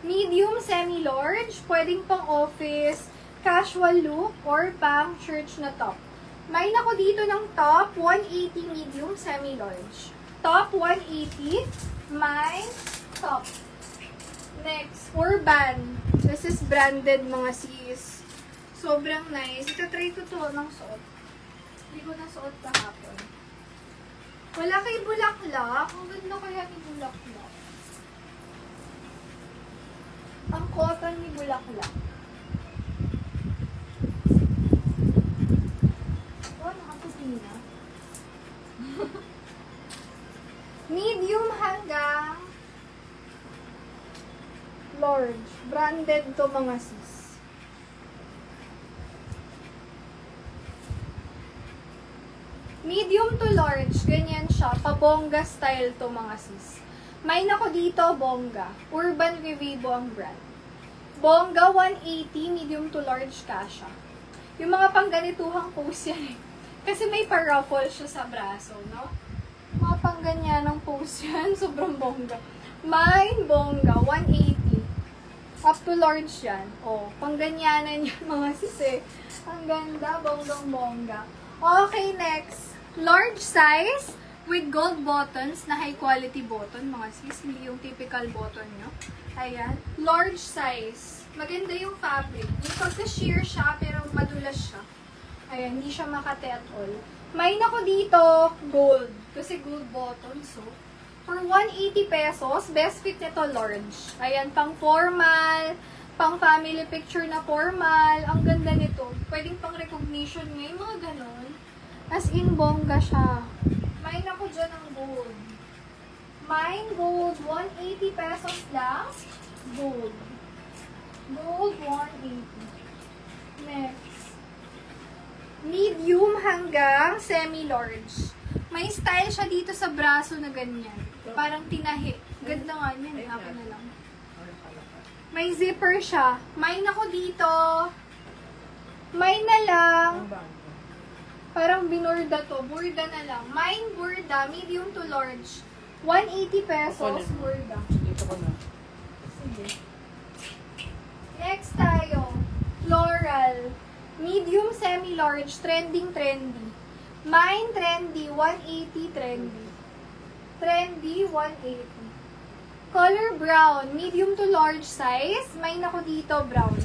Medium, semi-large, pwedeng pang office, casual look, or pang church na top. May ako dito ng top, 180 medium, semi-large. Top, 180. May top. Next, Urban. This is branded mga sis. Sobrang nice. Itatry ko to ng suot. Hindi ko na suot kahapon. Wala kay bulaklak. Ang ganda kaya ni bulaklak. Ang cotton ni bulaklak. Oh, nakaputi na. Medium hanggang large. Branded to mga sis. Medium to large, ganyan siya. Pabongga style to mga sis. May nako dito, bongga. Urban Vivivo ang brand. Bongga 180, medium to large kasha. Yung mga pangganituhang pose yan eh. Kasi may pa-ruffle siya sa braso, no? Mga pangganyan ng pose yan, sobrang bongga. May bongga, 180. Up to large yan. Oh, pangganyanan yan mga sis eh. Ang ganda, bonggang-bongga. Okay, next. Large size with gold buttons na high quality button, mga sis. Hindi yung typical button nyo. Ayan. Large size. Maganda yung fabric. Yung pagka-sheer siya, pero madulas siya. Ayan, hindi siya makate at all. May nako dito, gold. Kasi gold buttons, so. For 180 pesos, best fit nito large. Ayan, pang formal, pang family picture na formal. Ang ganda nito. Pwedeng pang recognition ngayon, mga ganon. As in, bongga siya. May nako dyan ang gold. Mine gold, 180 pesos lang. Gold. Gold, 180. Next. Medium hanggang semi-large. May style siya dito sa braso na ganyan. Parang tinahi. Ganda nga niyan. Ako na lang. May zipper siya. May nako dito. May na lang. Parang binorda to. Burda na lang. Mine burda. Medium to large. 180 pesos. Burda. Dito ko na. Sige. Next tayo. Floral. Medium, semi-large. Trending, trendy. Mine trendy. 180 trendy. Trendy, 180. Color brown. Medium to large size. Mine ako dito brown.